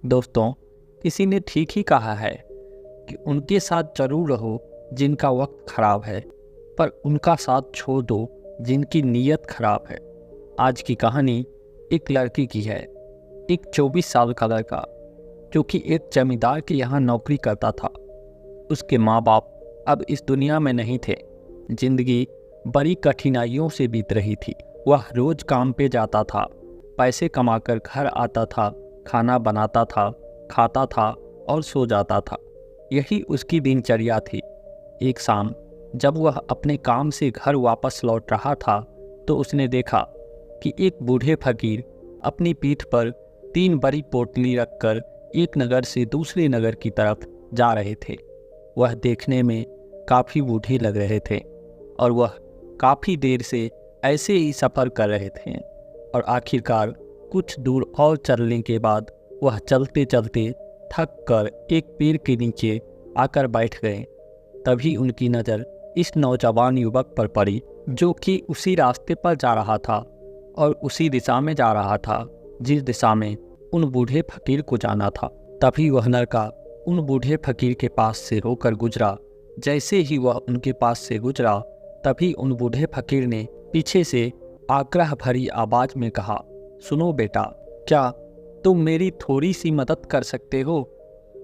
दोस्तों, किसी ने ठीक ही कहा है कि उनके साथ जरूर रहो जिनका वक्त खराब है, पर उनका साथ छोड़ दो जिनकी नीयत खराब है। आज की कहानी एक लड़की की है। एक 24 साल का लड़का जो कि एक जमींदार के यहाँ नौकरी करता था। उसके माँ बाप अब इस दुनिया में नहीं थे। जिंदगी बड़ी कठिनाइयों से बीत रही थी। वह रोज काम पे जाता था, पैसे कमाकर घर आता था, खाना बनाता था, खाता था और सो जाता था। यही उसकी दिनचर्या थी। एक शाम जब वह अपने काम से घर वापस लौट रहा था तो उसने देखा कि एक बूढ़े फकीर अपनी पीठ पर 3 बड़ी पोटली रखकर एक नगर से दूसरे नगर की तरफ जा रहे थे। वह देखने में काफ़ी बूढ़े लग रहे थे और वह काफ़ी देर से ऐसे ही सफ़र कर रहे थे और आखिरकार कुछ दूर और चलने के बाद वह चलते चलते थक कर एक पेड़ के नीचे आकर बैठ गए। तभी उनकी नज़र इस नौजवान युवक पर पड़ी जो कि उसी रास्ते पर जा रहा था और उसी दिशा में जा रहा था जिस दिशा में उन बूढ़े फकीर को जाना था। तभी वह लड़का उन बूढ़े फकीर के पास से होकर गुजरा। जैसे ही वह उनके पास से गुजरा तभी उन बूढ़े फकीर ने पीछे से आग्रह भरी आवाज में कहा, सुनो बेटा, क्या तुम मेरी थोड़ी सी मदद कर सकते हो?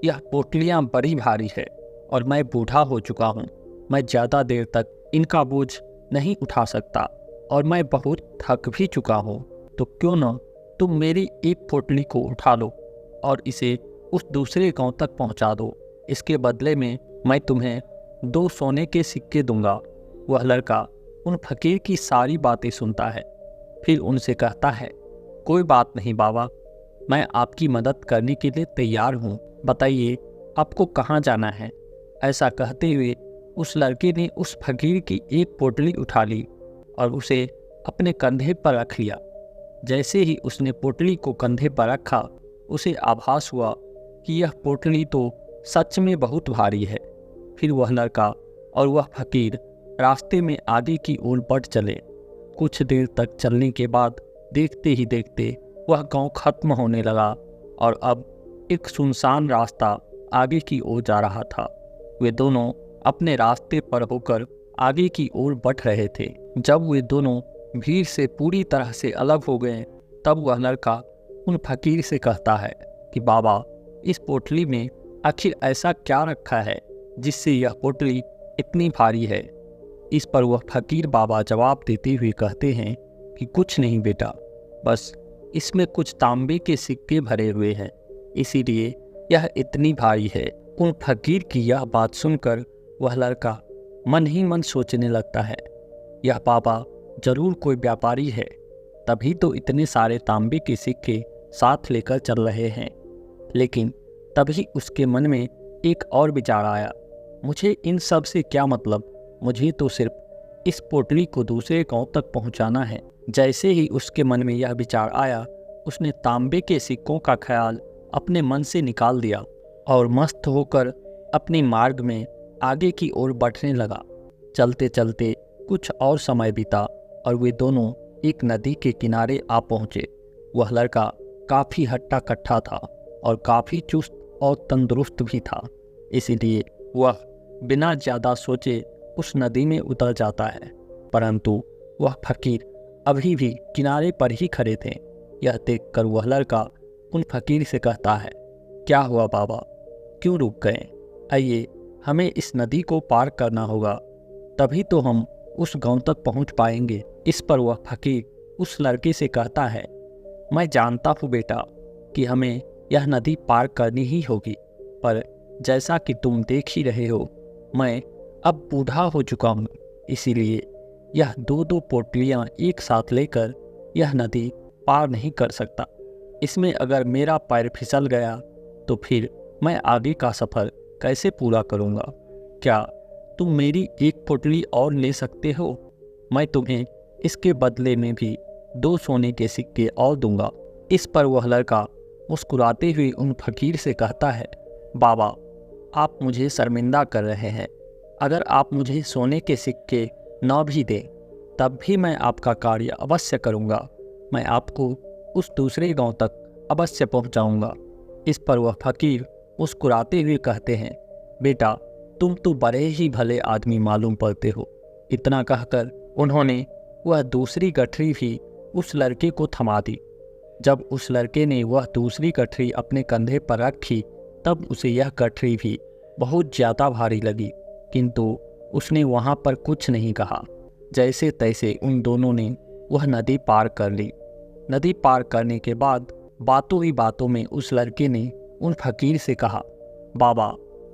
यह पोटलियाँ बड़ी भारी है और मैं बूढ़ा हो चुका हूँ। मैं ज़्यादा देर तक इनका बोझ नहीं उठा सकता और मैं बहुत थक भी चुका हूँ। तो क्यों न तुम मेरी एक पोटली को उठा लो और इसे उस दूसरे गांव तक पहुँचा दो। इसके बदले में मैं तुम्हें 2 सोने के सिक्के दूंगा। वह लड़का उन फकीर की सारी बातें सुनता है, फिर उनसे कहता है, कोई बात नहीं बाबा, मैं आपकी मदद करने के लिए तैयार हूँ। बताइए आपको कहाँ जाना है? ऐसा कहते हुए उस लड़के ने उस फकीर की एक पोटली उठा ली और उसे अपने कंधे पर रख लिया। जैसे ही उसने पोटली को कंधे पर रखा उसे आभास हुआ कि यह पोटली तो सच में बहुत भारी है। फिर वह लड़का और वह फकीर रास्ते में आगे की ओर बढ़ चले। कुछ देर तक चलने के बाद देखते ही देखते वह गांव खत्म होने लगा और अब एक सुनसान रास्ता आगे की ओर जा रहा था। वे दोनों अपने रास्ते पर होकर आगे की ओर बढ़ रहे थे। जब वे दोनों भीड़ से पूरी तरह से अलग हो गए तब वह लड़का उन फकीर से कहता है कि बाबा, इस पोटली में आखिर ऐसा क्या रखा है जिससे यह पोटली इतनी भारी है? इस पर वह फकीर बाबा जवाब देते हुए कहते हैं कि कुछ नहीं बेटा, बस इसमें कुछ तांबे के सिक्के भरे हुए हैं, इसीलिए यह इतनी भारी है। उन फकीर की यह बात सुनकर वह लड़का मन ही मन सोचने लगता है, यह बाबा जरूर कोई व्यापारी है, तभी तो इतने सारे तांबे के सिक्के साथ लेकर चल रहे हैं। लेकिन तभी उसके मन में एक और विचार आया, मुझे इन सब से क्या मतलब, मुझे तो सिर्फ इस पोटली को दूसरे गांव तक पहुंचाना है। जैसे ही उसके मन में यह विचार आया उसने तांबे के सिक्कों का ख्याल अपने मन से निकाल दिया और मस्त होकर अपने मार्ग में आगे की ओर बढ़ने लगा। चलते चलते कुछ और समय बीता और वे दोनों एक नदी के किनारे आ पहुँचे। वह लड़का काफ़ी हट्टा कट्टा था और काफ़ी चुस्त और तंदुरुस्त भी था, इसीलिए वह बिना ज़्यादा सोचे उस नदी में उतर जाता है। परंतु वह फकीर अभी भी किनारे पर ही खड़े थे। यह देखकर वह लड़का उन फकीर से कहता है, क्या हुआ बाबा, क्यों रुक गए? आइए, हमें इस नदी को पार करना होगा, तभी तो हम उस गांव तक पहुंच पाएंगे। इस पर वह फकीर उस लड़के से कहता है, मैं जानता हूँ बेटा कि हमें यह नदी पार करनी ही होगी, पर जैसा कि तुम देख ही रहे हो, मैं अब बूढ़ा हो चुका हूँ, इसीलिए यह 2-2 पोटलियाँ एक साथ लेकर यह नदी पार नहीं कर सकता। इसमें अगर मेरा पैर फिसल गया तो फिर मैं आगे का सफ़र कैसे पूरा करूँगा? क्या तुम मेरी एक पोटली और ले सकते हो? मैं तुम्हें इसके बदले में भी 2 सोने के सिक्के और दूंगा। इस पर वह लड़का मुस्कुराते हुए उन फकीर से कहता है, बाबा, आप मुझे शर्मिंदा कर रहे हैं। अगर आप मुझे सोने के सिक्के न भी दें तब भी मैं आपका कार्य अवश्य करूंगा। मैं आपको उस दूसरे गांव तक अवश्य पहुंचाऊंगा। इस पर वह फकीर मुस्कुराते हुए कहते हैं, बेटा तुम तो बड़े ही भले आदमी मालूम पड़ते हो। इतना कहकर उन्होंने वह दूसरी गठरी भी उस लड़के को थमा दी। जब उस लड़के ने वह दूसरी गठरी अपने कंधे पर रखी तब उसे यह गठरी भी बहुत ज़्यादा भारी लगी, किंतु उसने वहाँ पर कुछ नहीं कहा। जैसे तैसे उन दोनों ने वह नदी पार कर ली। नदी पार करने के बाद बातों ही बातों में उस लड़के ने उन फकीर से कहा, बाबा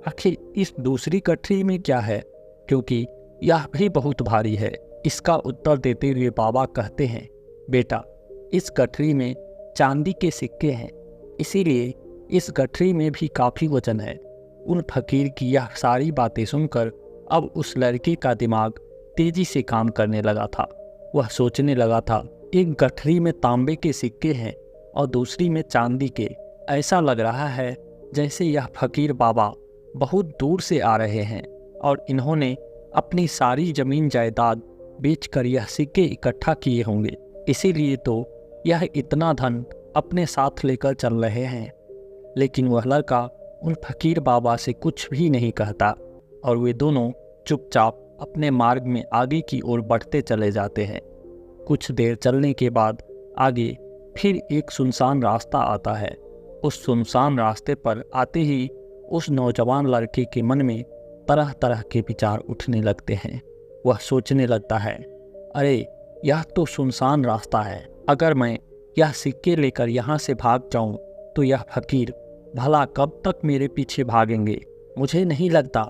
आखिर इस दूसरी गठरी में क्या है, क्योंकि यह भी बहुत भारी है। इसका उत्तर देते हुए बाबा कहते हैं, बेटा इस गठरी में चांदी के सिक्के हैं, इसीलिए इस गठरी में भी काफ़ी वजन है। उन फकीर की यह सारी बातें सुनकर अब उस लड़के का दिमाग तेजी से काम करने लगा था। वह सोचने लगा था, एक गठरी में तांबे के सिक्के हैं और दूसरी में चांदी के। ऐसा लग रहा है जैसे यह फकीर बाबा बहुत दूर से आ रहे हैं और इन्होंने अपनी सारी ज़मीन जायदाद बेचकर यह सिक्के इकट्ठा किए होंगे, इसीलिए तो यह इतना धन अपने साथ लेकर चल रहे हैं। लेकिन वह लड़का उन फकीर बाबा से कुछ भी नहीं कहता और वे दोनों चुपचाप अपने मार्ग में आगे की ओर बढ़ते चले जाते हैं। कुछ देर चलने के बाद आगे फिर एक सुनसान रास्ता आता है। उस सुनसान रास्ते पर आते ही उस नौजवान लड़के के मन में तरह तरह के विचार उठने लगते हैं। वह सोचने लगता है, अरे यह तो सुनसान रास्ता है, अगर मैं यह सिक्के लेकर यहाँ से भाग जाऊँ तो यह फकीर भला कब तक मेरे पीछे भागेंगे। मुझे नहीं लगता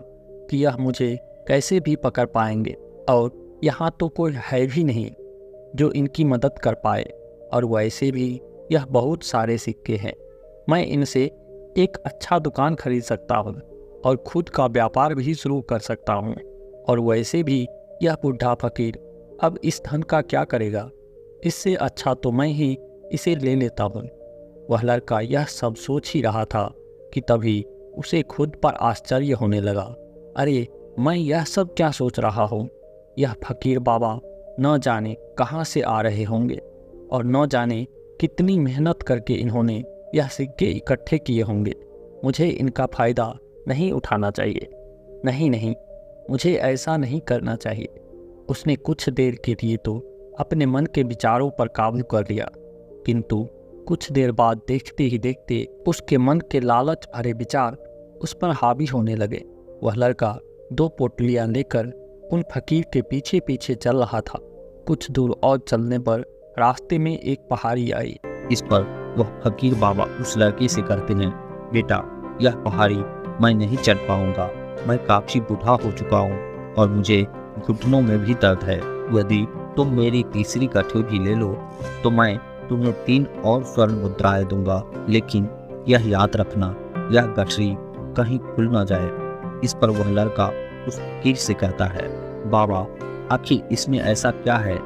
कि यह मुझे कैसे भी पकड़ पाएंगे और यहाँ तो कोई है भी नहीं जो इनकी मदद कर पाए, और वैसे भी यह बहुत सारे सिक्के हैं। मैं इनसे एक अच्छा दुकान खरीद सकता हूँ और खुद का व्यापार भी शुरू कर सकता हूँ, और वैसे भी यह बूढ़ा फकीर अब इस धन का क्या करेगा। इससे अच्छा तो मैं ही इसे ले लेता हूँ। वह लड़का यह सब सोच ही रहा था कि तभी उसे खुद पर आश्चर्य होने लगा। अरे मैं यह सब क्या सोच रहा हूँ। यह फकीर बाबा न जाने कहाँ से आ रहे होंगे और न जाने कितनी मेहनत करके इन्होंने यह सिक्के इकट्ठे किए होंगे। मुझे इनका फ़ायदा नहीं उठाना चाहिए। नहीं नहीं, मुझे ऐसा नहीं करना चाहिए। उसने कुछ देर के लिए तो अपने मन के विचारों पर काबू कर लिया, किंतु कुछ देर बाद देखते ही देखते उसके मन के लालच भरे विचार उस पर हावी होने लगे। वह लड़का 2 पोटलियां लेकर उन फकीर के पीछे पीछे चल रहा था। कुछ दूर और चलने पर रास्ते में एक पहाड़ी आई। इस पर वह फकीर बाबा उस लड़के से कहते हैं, बेटा यह पहाड़ी मैं नहीं चढ़ पाऊंगा, मैं काफी बूढ़ा हो चुका हूँ और मुझे घुटनों में भी दर्द है। यदि तुम मेरी तीसरी गठरी भी ले लो तो मैं तुम्हें 3 और स्वर्ण मुद्राएं दूंगा, लेकिन यह याद रखना यह गठरी कहीं खुल ना जाए। इस पर वह लड़का उस फकीर से कहता है, बाबा आखिर इसमें ऐसा क्या है।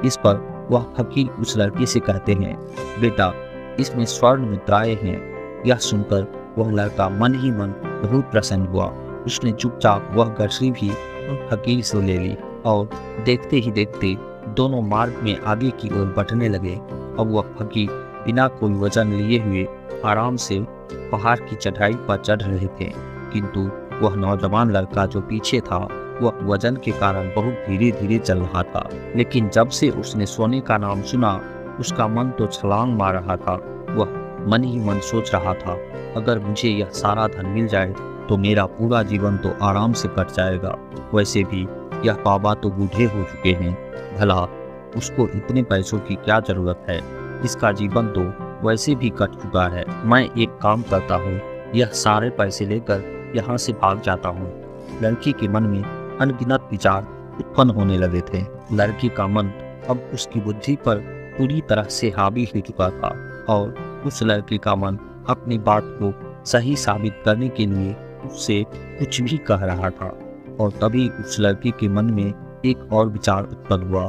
इस पर वह फकीर उस लड़के से कहते हैं, बेटा इसमें स्वर्ण मुद्राएं हैं। यह सुनकर वह लड़का मन ही मन बहुत प्रसन्न हुआ। उसने चुपचाप वह गठरी भी उन फकीर से ले ली और देखते ही देखते दोनों मार्ग में आगे की ओर बढ़ने लगे। अब वह फकीर बिना कोई वजन लिए हुए आराम से पहाड़ की चढ़ाई पर चढ़ रहे थे, किंतु वह नौजवान लड़का जो पीछे था वह वजन के कारण बहुत धीरे धीरे चल रहा था। लेकिन जब से उसने सोने का नाम सुना उसका मन तो छलांग मार रहा था। वह मन ही मन सोच रहा था, अगर मुझे यह सारा धन मिल जाए तो मेरा पूरा जीवन तो आराम से कट जाएगा। वैसे भी यह बाबा तो बूढ़े हो चुके हैं, भला उसको इतने पैसों की क्या जरूरत है। इसका जीवन तो वैसे भी कट चुका है। मैं एक काम करता हूँ, यह सारे पैसे लेकर यहाँ से भाग जाता हूँ। लड़की के मन में अनगिनत विचार उत्पन्न होने लगे थे। लड़की का मन अब उसकी बुद्धि पर पूरी तरह से हावी हो चुका था और उस लड़के का मन अपनी बात को सही साबित करने के लिए उससे कुछ भी कह रहा था। और तभी उस लड़के के मन में एक और विचार उत्पन्न हुआ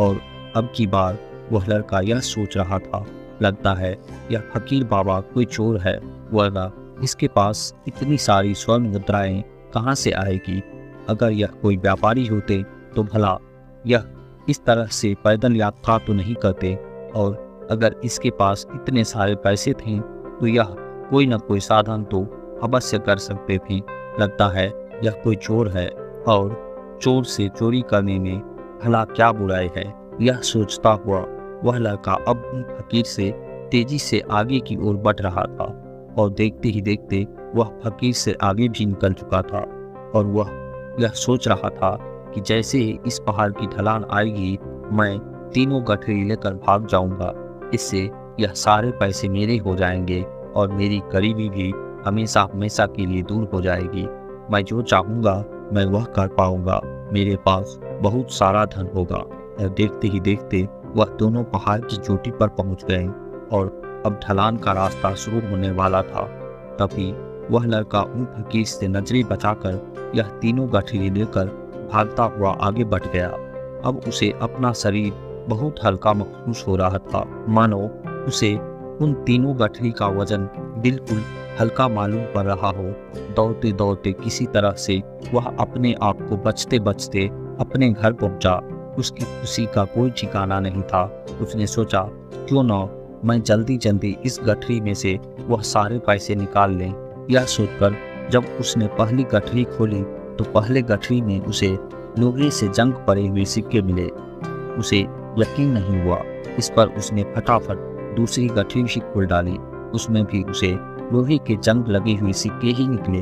और अब की बार वह लड़का यह सोच रहा था, लगता है यह फकीर बाबा कोई चोर है, वरना इसके पास इतनी सारी स्वर्ण मुद्राएं कहाँ से आएगी। अगर यह कोई व्यापारी होते तो भला यह इस तरह से पैदल यात्रा तो नहीं करते, और अगर इसके पास इतने सारे पैसे थे तो यह कोई न कोई साधन तो अवश्य कर सकते थे। लगता है यह कोई चोर है और चोर से चोरी करने में भला क्या बुराई है। यह सोचता हुआ वह लड़का अब उन फकीर से तेजी से आगे की ओर बढ़ रहा था और देखते ही देखते वह फकीर से आगे भी निकल चुका था और वह यह सोच रहा था कि जैसे ही इस पहाड़ की ढलान आएगी मैं तीनों गठरी लेकर भाग जाऊंगा। इससे यह सारे पैसे मेरे हो जाएंगे और मेरी गरीबी भी हमेशा हमेशा के लिए दूर हो जाएगी। मैं जो चाहूँगा मैं वह कर पाऊंगा। मेरे पास बहुत सारा धन होगा। और देखते ही देखते वह दोनों पहाड़ की चोटी पर पहुंच गए और अब ढलान का रास्ता शुरू होने वाला था। तभी वह लड़का उन फकीर से नजरें बचाकर यह तीनों गठरी लेकर भागता हुआ आगे बढ़ गया। अब उसे अपना शरीर बहुत हल्का महसूस हो रहा था, मानो उसे उन तीनों गठरी का वजन बिल्कुल हल्का मालूम पड़ रहा हो। दौड़ते दौड़ते किसी तरह से वह अपने आप को बचते बचते अपने घर पहुंचा। उसकी खुशी का कोई ठिकाना नहीं था। उसने सोचा क्यों न मैं जल्दी जल्दी इस गठरी में से वह सारे पैसे निकाल लें। यह सोचकर जब उसने पहली गठरी खोली तो पहले गठरी में उसे लोहे से जंग पड़े हुए सिक्के मिले। उसे यकीन नहीं हुआ। इस पर उसने फटाफट दूसरी गठरी भी खोल डाली। उसमें भी उसे लोहे के जंग लगे हुए सिक्के ही निकले।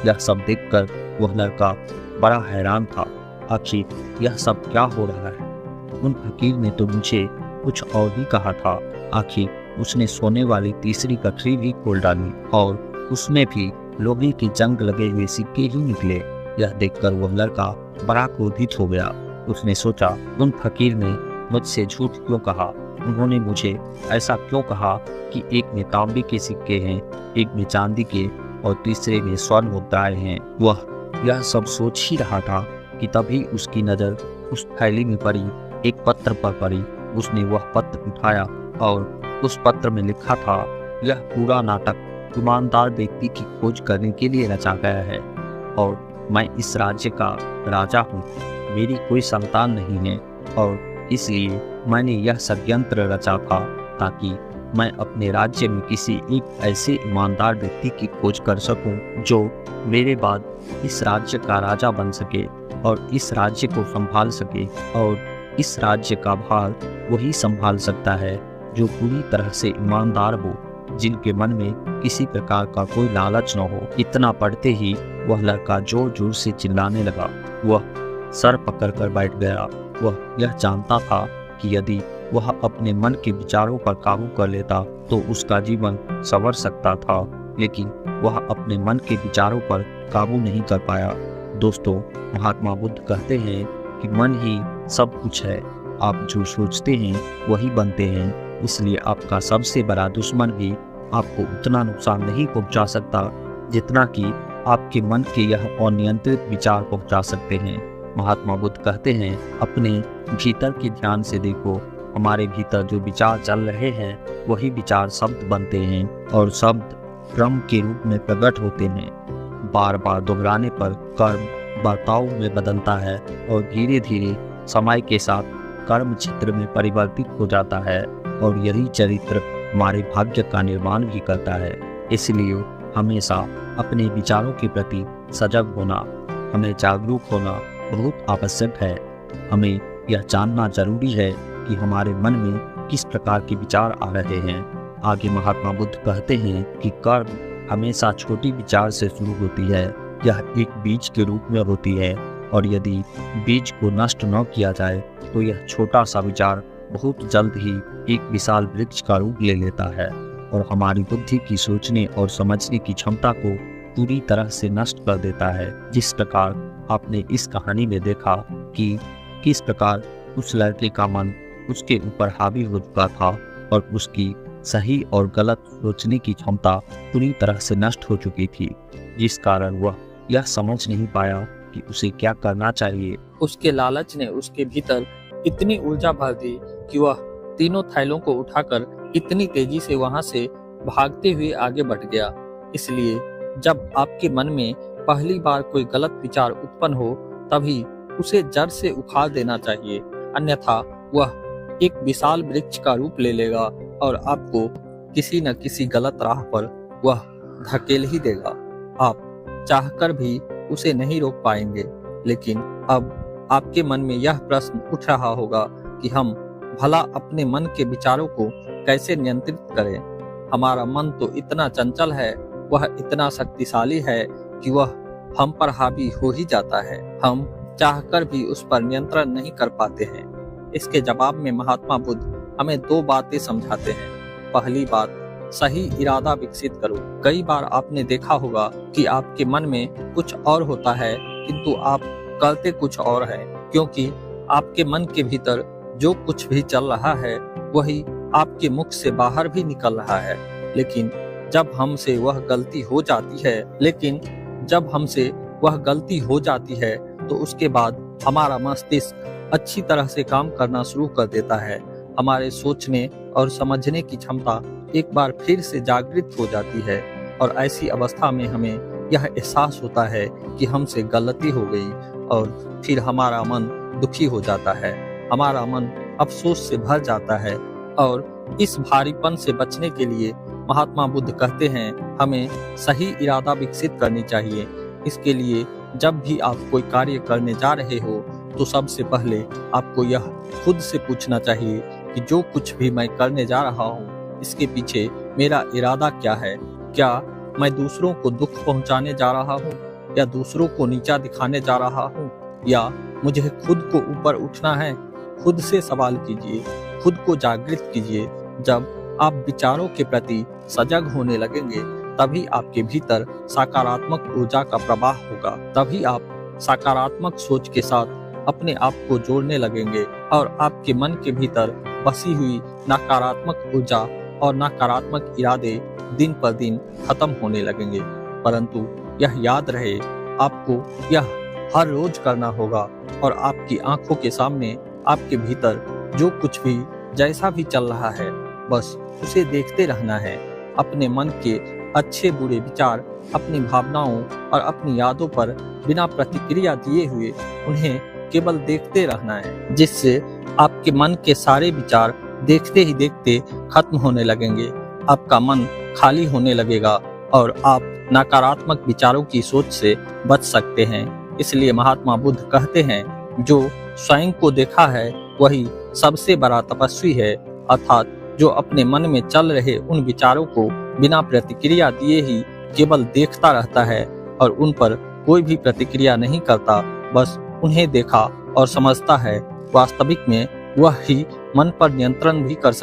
यह सब देखकर वह लड़का बड़ा हैरान था। आखिर यह सब क्या हो रहा है? उन फकीर ने तो मुझे कुछ और ही कहा था। आखिर उसने सोने वाली तीसरी गठरी भी खोल डाली और उसमें भी लोहे के जंग लगे हुए सिक्के ही निकले। यह देखकर वह लड़का बड़ा क्रोधित हो गया। उसने सोचा उन फकीर ने मुझसे झूठ क्यों कहा? उन्होंने मुझे ऐसा क्यों कहा कि एक में तांबे के सिक्के हैं, एक में चांदी के और तीसरे में स्वर्ण मुद्राएं हैं। वह यह सब सोच ही रहा था कि तभी उसकी नज़र उस थैली में पड़ी एक पत्र पर पड़ी। उसने वह पत्र उठाया और उस पत्र में लिखा था, यह पूरा नाटक ईमानदार व्यक्ति की खोज करने के लिए रचा गया है और मैं इस राज्य का राजा हूँ। मेरी कोई संतान नहीं है और इसलिए मैंने यह षड्यंत्र रचा था ताकि मैं अपने राज्य में किसी एक ऐसे ईमानदार व्यक्ति की खोज कर सकूं जो मेरे बाद इस राज्य का राजा बन सके और इस राज्य को संभाल सके। और इस राज्य का भार वही संभाल सकता है जो पूरी तरह से ईमानदार हो, जिनके मन में किसी प्रकार का कोई लालच न हो। इतना पढ़ते ही वह लड़का जोर जोर से चिल्लाने लगा। वह सर पकड़कर बैठ गया। वह यह जानता था कि यदि वह अपने मन के विचारों पर काबू कर लेता तो उसका जीवन संवर सकता था, लेकिन वह अपने मन के विचारों पर काबू नहीं कर पाया। दोस्तों, महात्मा बुद्ध कहते हैं कि मन ही सब कुछ है। आप जो सोचते हैं वही बनते हैं। इसलिए आपका सबसे बड़ा दुश्मन भी आपको उतना नुकसान नहीं पहुंचा सकता जितना कि आपके मन के यह अनियंत्रित विचार पहुंचा सकते हैं। महात्मा बुद्ध कहते हैं, अपने भीतर के ध्यान से देखो। हमारे भीतर जो विचार चल रहे हैं वही विचार शब्द बनते हैं और शब्द क्रम के रूप में प्रकट होते हैं। बार बार दोहराने पर कर्म बर्ताव में बदलता है और धीरे धीरे समय के साथ कर्म क्षेत्र में परिवर्तित हो जाता है और यही चरित्र हमारे भाग्य का निर्माण भी करता है। इसलिए हमेशा अपने विचारों के प्रति सजग होना, हमें जागरूक होना बहुत आवश्यक है। हमें यह जानना जरूरी है कि हमारे मन में किस प्रकार के विचार आ रहे हैं। आगे महात्मा बुद्ध कहते हैं कि कर्म हमेशा छोटी विचार से शुरू होती है। यह एक बीज के रूप में होती है और यदि बीज को नष्ट न किया जाए तो यह छोटा सा विचार बहुत जल्द ही एक विशाल वृक्ष का रूप ले लेता है और हमारी बुद्धि की सोचने और समझने की क्षमता को पूरी तरह से नष्ट कर देता है। जिस प्रकार आपने इस कहानी में देखा कि किस प्रकार उस लड़के का मन उसके ऊपर हावी हो चुका था और उसकी सही और गलत सोचने की क्षमता पूरी तरह से नष्ट हो चुकी थी, जिस कारण वह यह समझ नहीं पाया कि उसे क्या करना चाहिए। उसके लालच ने उसके भीतर इतनी ऊर्जा भर दी कि वह तीनों थैलों को उठाकर इतनी तेजी से वहां से भागते हुए आगे बढ़ गया। इसलिए जब आपके मन में पहली बार कोई गलत विचार उत्पन्न हो तभी उसे जड़ से उखाड़ देना चाहिए, अन्यथा वह एक विशाल वृक्ष का रूप ले लेगा और आपको किसी न किसी गलत राह पर वह धकेल ही देगा। आप चाहकर भी उसे नहीं रोक पाएंगे। लेकिन अब आपके मन में यह प्रश्न उठ रहा होगा कि हम भला अपने मन के विचारों को कैसे नियंत्रित करें। हमारा मन तो इतना चंचल है, वह इतना शक्तिशाली है कि वह हम पर हावी हो ही जाता है। हम चाहकर भी उस पर नियंत्रण नहीं कर पाते हैं। इसके जवाब में महात्मा बुद्ध हमें 2 बातें समझाते हैं। पहली बात, सही इरादा विकसित करो। कई बार आपने देखा होगा कि आपके मन में कुछ और होता है किंतु आप करते कुछ और है, क्योंकि आपके मन के भीतर जो कुछ भी चल रहा है वही आपके मुख से बाहर भी निकल रहा है। लेकिन जब हमसे वह गलती हो जाती है तो उसके बाद हमारा मस्तिष्क अच्छी तरह से काम करना शुरू कर देता है। हमारे सोचने और समझने की क्षमता एक बार फिर से जागृत हो जाती है और ऐसी अवस्था में हमें यह एहसास होता है कि हमसे गलती हो गई और फिर हमारा मन दुखी हो जाता है। हमारा मन अफसोस से भर जाता है और इस भारीपन से बचने के लिए महात्मा बुद्ध कहते हैं हमें सही इरादा विकसित करनी चाहिए। इसके लिए जब भी आप कोई कार्य करने जा रहे हो तो सबसे पहले आपको यह खुद से पूछना चाहिए कि जो कुछ भी मैं करने जा रहा हूँ इसके पीछे मेरा इरादा क्या है। क्या मैं दूसरों को दुख पहुँचाने जा रहा हूँ या दूसरों को नीचा दिखाने जा रहा हूँ, या मुझे खुद को ऊपर उठना है। खुद से सवाल कीजिए, खुद को जागृत कीजिए। जब आप विचारों के प्रति सजग होने लगेंगे तभी आपके भीतर सकारात्मक ऊर्जा का प्रवाह होगा। तभी आप सकारात्मक सोच के साथ अपने आप को जोड़ने लगेंगे और आपके मन के भीतर बसी हुई नकारात्मक ऊर्जा और नकारात्मक इरादे दिन पर दिन खत्म होने लगेंगे। परंतु यह याद रहे, आपको यह हर रोज करना होगा और आपकी आंखों के सामने आपके भीतर जो कुछ भी जैसा भी चल रहा है बस उसे देखते रहना है। अपने मन के अच्छे बुरे विचार, अपनी भावनाओं और अपनी यादों पर बिना प्रतिक्रिया दिए हुए उन्हें केवल देखते रहना है, जिससे आपके मन के सारे विचार देखते ही देखते खत्म होने लगेंगे। आपका मन खाली होने लगेगा और आप नकारात्मक विचारों की सोच से बच सकते हैं। इसलिए महात्मा बुद्ध कहते हैं जो स्वयं को देखा है वही सबसे बड़ा तपस्वी है, अर्थात जो अपने मन में चल रहे उन विचारों को बिना प्रतिक्रिया दिए ही केवल देखता रहता है और उन पर कोई भी प्रतिक्रिया नहीं करता, बस उन्हें देखा और समझता है। वास्तविक में वह ही मन पर नियंत्रण भी कर सकता है।